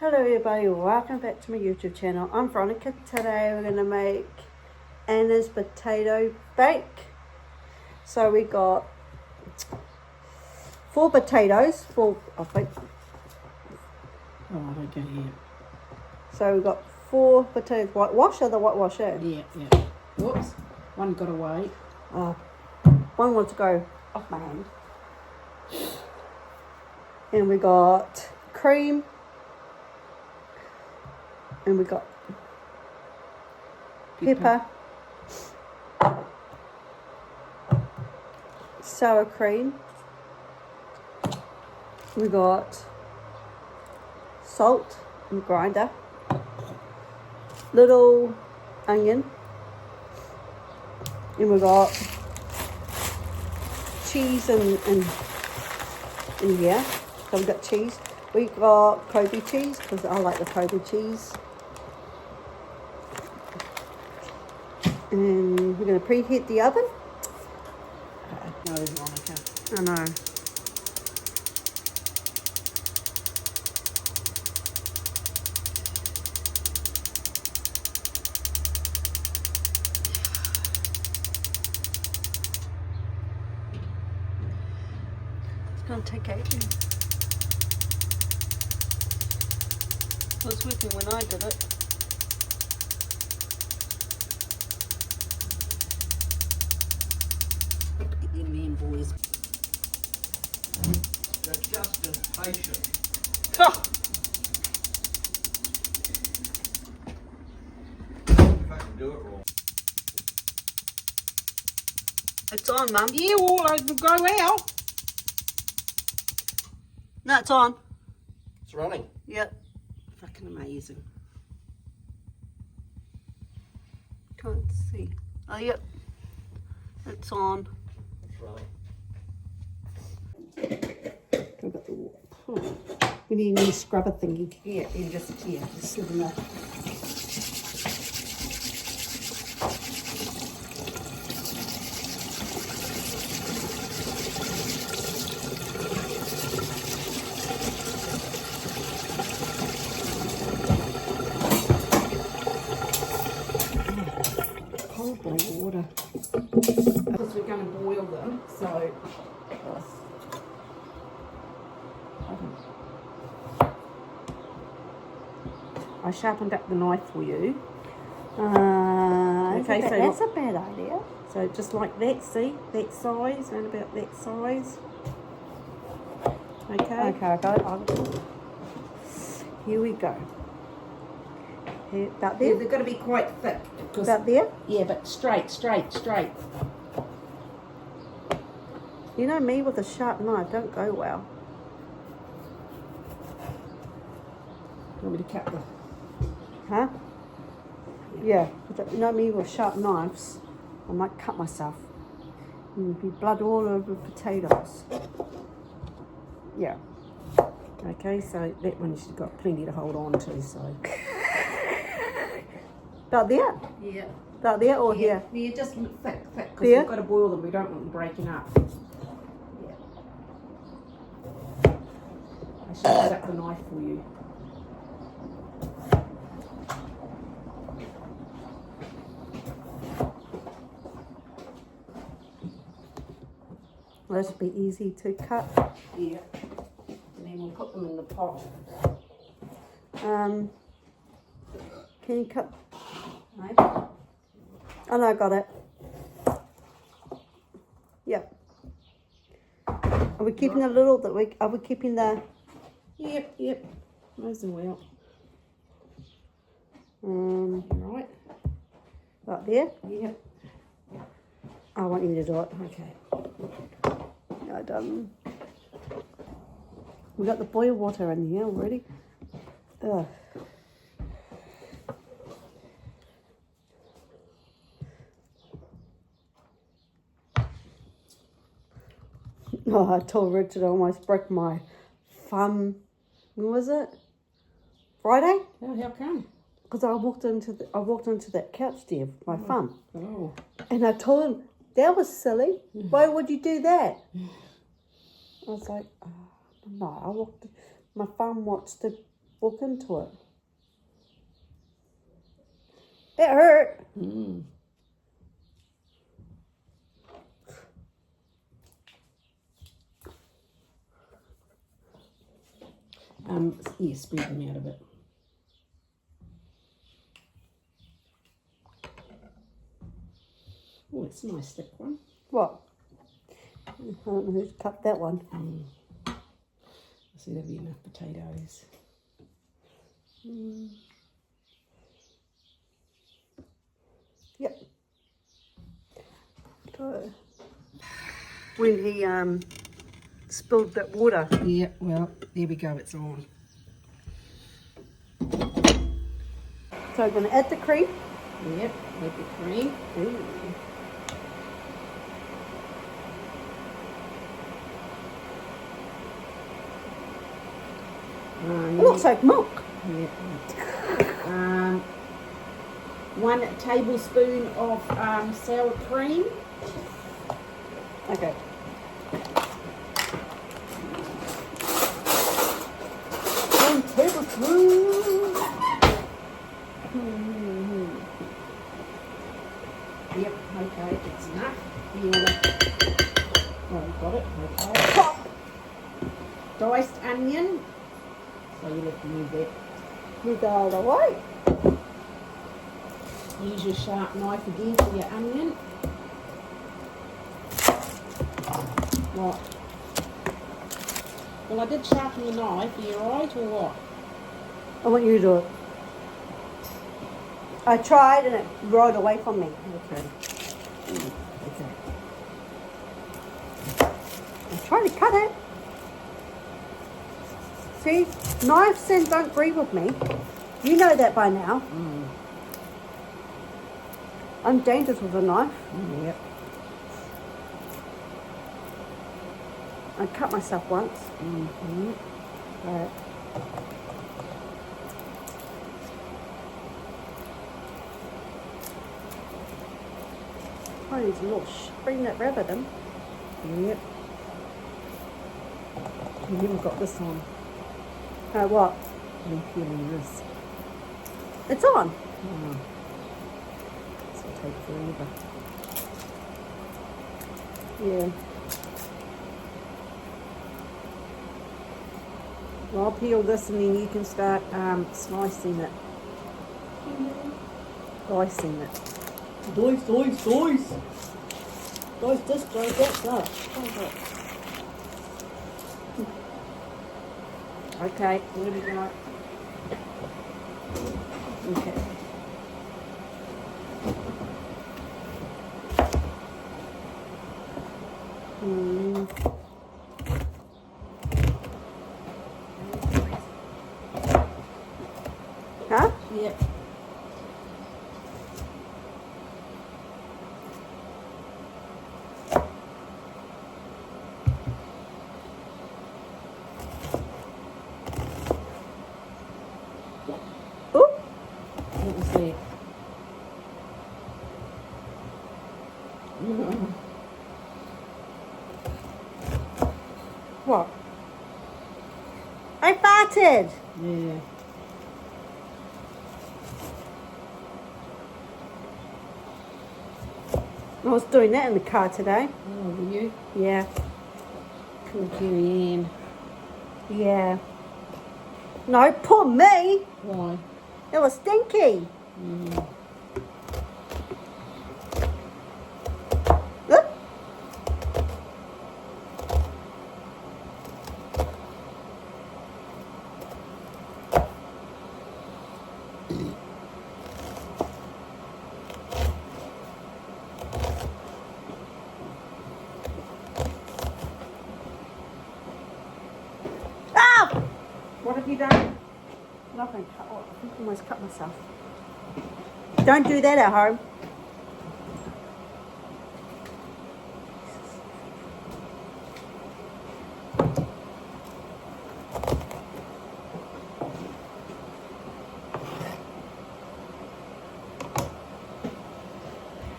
Hello everybody, welcome back to my YouTube channel. I'm Veronica. Today we're going to make Anna's potato bake. So we got 4 potatoes, 4 I think. Oh, I don't get it yet. So we got 4 potatoes, whitewash or the whitewash in? Yeah. Whoops, one got away. Oh, one wants to go off my hand. And we got cream. And we got pepper, sour cream, we got salt and grinder, little onion, and we got cheese in here. So we got cheese. We got Kobe cheese because I like the Kobe cheese. And we're going to preheat the oven. No, Veronica. I know. It's going to take ages. It was working when I did it. Get them in, boys. They're just impatient. Oh. If I can do it wrong. It's on, Mum. Yeah, well, I will go out. No, it's on. It's running. Yep. Fucking amazing. Can't see. Oh, yep. It's on. It's running. I've got the, we need a new scrubber thingy. Yeah, just sit in there. Cold bowl water. Because we're going to boil them, so... I sharpened up the knife for you. Okay, so that's a bad idea. So just like that, see? That size, around about that size. Okay. Okay, I got it. Here we go. Here, about Yeah, there? they've got to be quite thick. About there? Yeah, but straight. You know me with a sharp knife, don't go well. You want me to cut the... Huh? Yeah, you know me with sharp knives, I might cut myself. And there'd be blood all over the potatoes. Yeah. Okay, so that one she's got plenty to hold on to, so. About there? Yeah. About there or here? Yeah, just thick, because There? we've got to boil them. We don't want them breaking up. Yeah. I should set up the knife for you. Well, this will be easy to cut. Yeah. And then we'll put them in the pot. Can you cut? Right? Oh no, I got it. Yep. Are we keeping the little that we? Are we keeping the? Yep. Nice and well. Right. Right there. Yep. I want you to do it. Okay. I done. We got the boil water in here already. Ugh. Oh, I told Richard I almost broke my thumb. When was it? Friday? How come? Because I walked into that couch there with my thumb. Oh. And I told him, that was silly. Why would you do that? I was like, oh, no, my thumb wants to Walk into it. It hurt. Mm. Yeah, spread them out a bit. Oh, it's a nice thick one. What? I don't know who's cut that one. I see there'll be enough potatoes. Yep. So, when he spilled that water. Yeah, well, there we go, it's on. So I'm going to add the cream. Yep, with the cream. Ooh. It looks like milk. Yep. 1 tablespoon of sour cream. Okay. One tablespoon. Yep, okay, it's enough. You wanna... Oh, we've got it, okay. Pop. Diced onion. So you have to move that. Move that all the way. Use your sharp knife again for your onion. What? Well, I did sharpen the knife. Are you alright or what? I want you to do it. I tried and it rolled away from me. Okay. Okay. I tried to cut it. See, knives and don't breathe with me. You know that by now. I'm dangerous with a knife. Yep. I cut myself once. Right. Oh, he's a little bring that rabbit in. Yep. You haven't got this on. What? I'm peeling this. It's on. Oh. This will take forever. Yeah. Well, I'll peel this and then you can start slicing it. Dicing it. Dice. Dice this, dice that. Okay, there we go. Okay. Huh? Yep. Ooh. What was that? What? I farted. Yeah. I was doing that in the car today. Oh, were you? Yeah. Poor Carrie Ann. Yeah. No, poor me. Why? It was stinky. Look. Ah! What have you done? Nothing. Oh, I think I almost cut myself. Don't do that at home.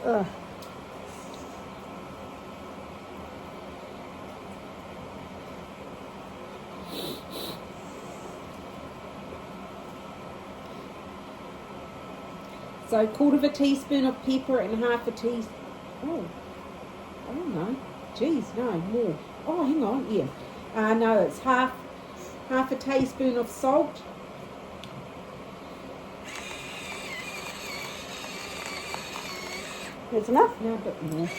Ugh. So 1/4 teaspoon of pepper and 1/2 teaspoon. Oh, I don't know. Geez, no, more. Oh, hang on, yeah. No, it's half a teaspoon of salt. There's enough? No, a bit more.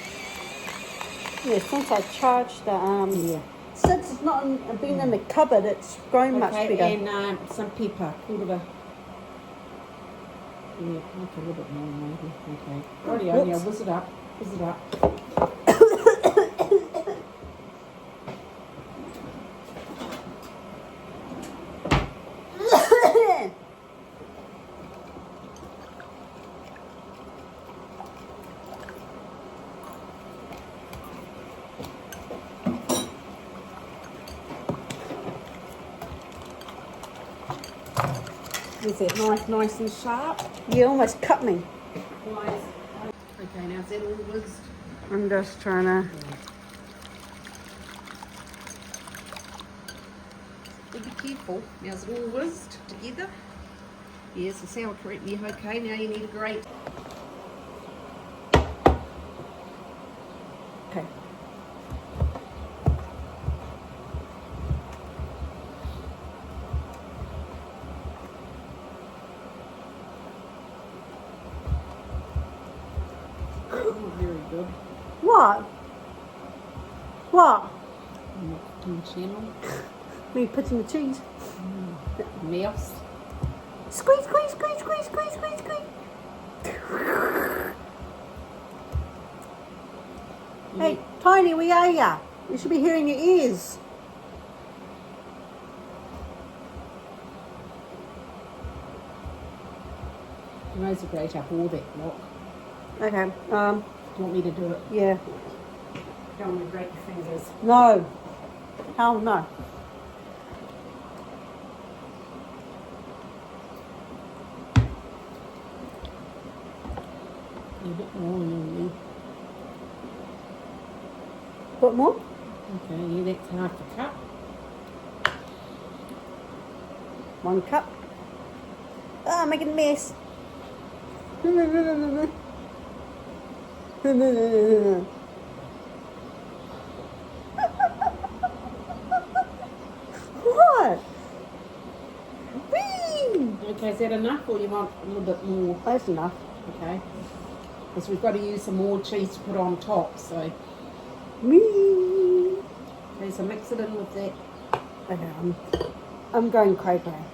Yeah, since I charged the Yeah. since it's not been in the cupboard, it's grown much better. And some pepper, 1/4. Yeah, like a little bit more maybe. Okay. Rightio, yeah, whiz it up. Whiz it up. Is it nice and sharp? You almost cut me. Nice. Okay, now is that all whizzed? I'm just trying to. Be careful. Now is it all whizzed together? Yes, the sour cream. Yeah, okay, now you need a grate. Okay. Oh, very good. What? What? Cooking channel. Me putting the cheese. Mouse. Squeeze, squeeze, squeeze, squeeze, squeeze, squeeze, squeeze. Hey, Tiny, where are ya? You should be hearing your ears. You might as well grate up all that block. Okay. Do you want me to do it? Yeah. Don't want to grate your fingers. No. Hell no. A bit more normally. Put more? Okay, yeah, that's 1/2 cup. 1 cup. Ah, I'm making a mess. What? Whee! Okay, is that enough or you want a little bit more? That's enough. Okay. Because we've got to use some more cheese to put on top, so. Whee! Okay, so mix it in with that. Okay, I'm going cray-cray.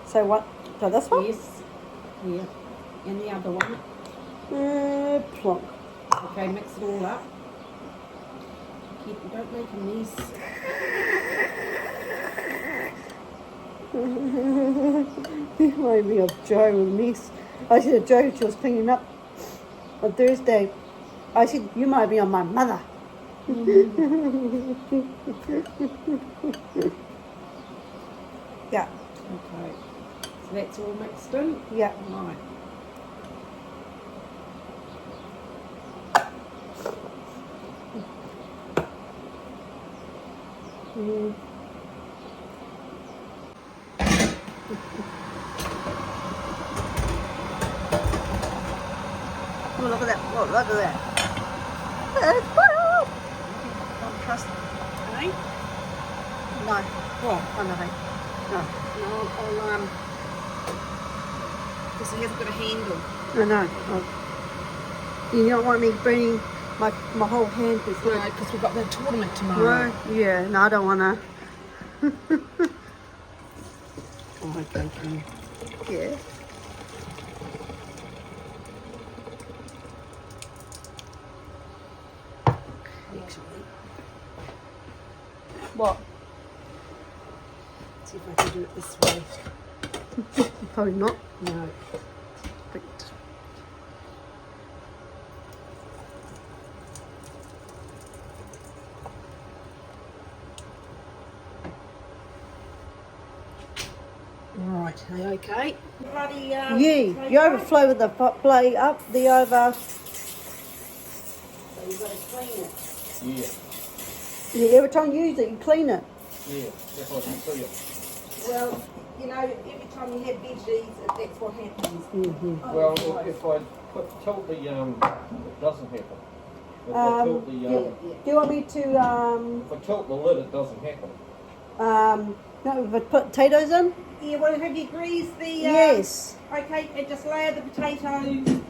So what? So this one? Yes. Yeah. And the other one. Plonk. Okay, mix it all up. Keep, don't make a mess. You remind me of Jo with mess. I said to Jo, she was cleaning up on Thursday. I said, you might be on my mother. Yeah. Okay. So that's all mixed in? Yeah. Right. Oh, look at that. Oh, look at that. It's butter. Don't trust. Okay. No. What? Oh, nothing. No. No, I'll because he hasn't got a handle. No. Oh. You don't want me burning my whole hand with No, because we've got the tournament tomorrow. No. Yeah, no, I don't want to. Oh, okay, cool. Yeah. Actually, What? see if I can do it this way. Probably not. No. But Right, are you okay? Bloody, yeah, you overflow with the blade up the over. So you've got to clean it. Yeah, Yeah, every time you use it, you clean it. yeah, that's what you see it. Well, you know, every time you have veggies, that's what happens. Mm-hmm. Well, if I tilt the, it doesn't happen. If I tilt the, Do you want me to, if I tilt the lid, it doesn't happen. no, if I put potatoes in? Yeah, well, have you greased the... Yes. Okay, and just layer the potatoes.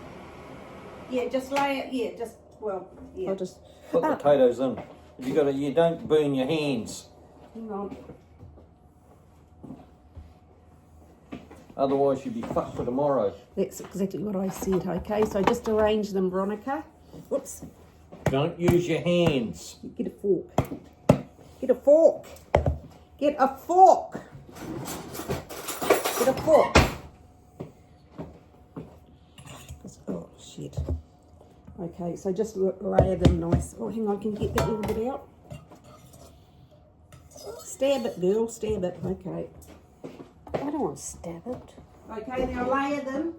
Yeah, just layer, yeah, just, well, yeah. I'll just, Put the potatoes in. You don't burn your hands. Hang on. Otherwise, you'd be fucked for tomorrow. That's exactly what I said, okay? So just arrange them, Veronica. Whoops. Don't use your hands. Get a fork. Get a fork. Get a fork. Get a fork. Oh, shit. Okay, so just layer them nice. Oh, hang on, can you get that little bit out? Stab it, girl, stab it. Okay. I don't want to stab it. Okay, now layer them.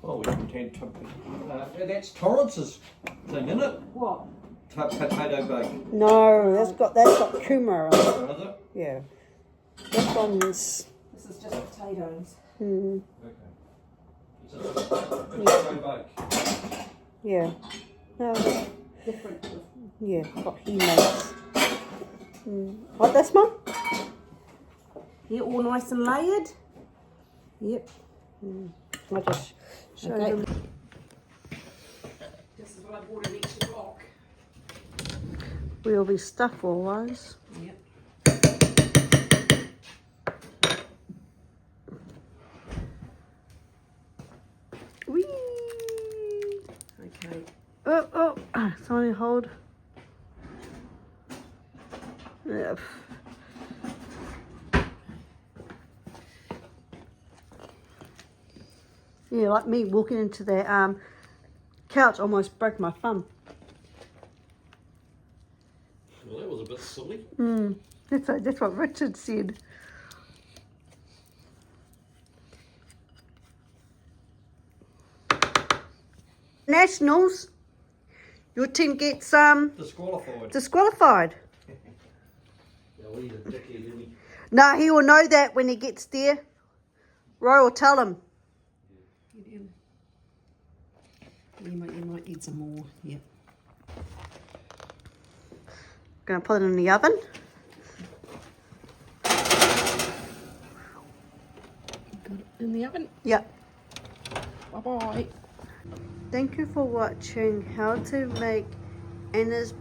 Oh, we haven't had that's Torrance's thing, isn't it? What? Potato bake. No, that's got kumara on it. Is it? Yeah. This one's, This is just potatoes. hmm, Okay. Is it potato bake? yeah. No, Different. yeah, what he makes. Like this one? Yeah, all nice and layered. Yep. I'll just show Okay. them. This is what I bought an extra block. We'll be stuffed always. Yep. Whee! Okay. Oh, somebody hold. Yeah. Yeah, like me walking into that couch, almost broke my thumb. Well, that was a bit silly. That's what Richard said. Nationals, your team gets Disqualified. disqualified. Yeah, well, he's a dickhead, isn't he? No, he will know that when he gets there. Roy will tell him. You might need some more. Yep. Gonna put it in the oven. Got it in the oven. Yep. Bye-bye. Thank you for watching how to make Anna's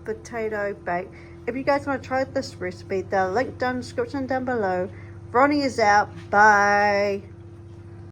potato bake. If you guys want to try this recipe, the link down in the description down below. Ronnie is out. Bye.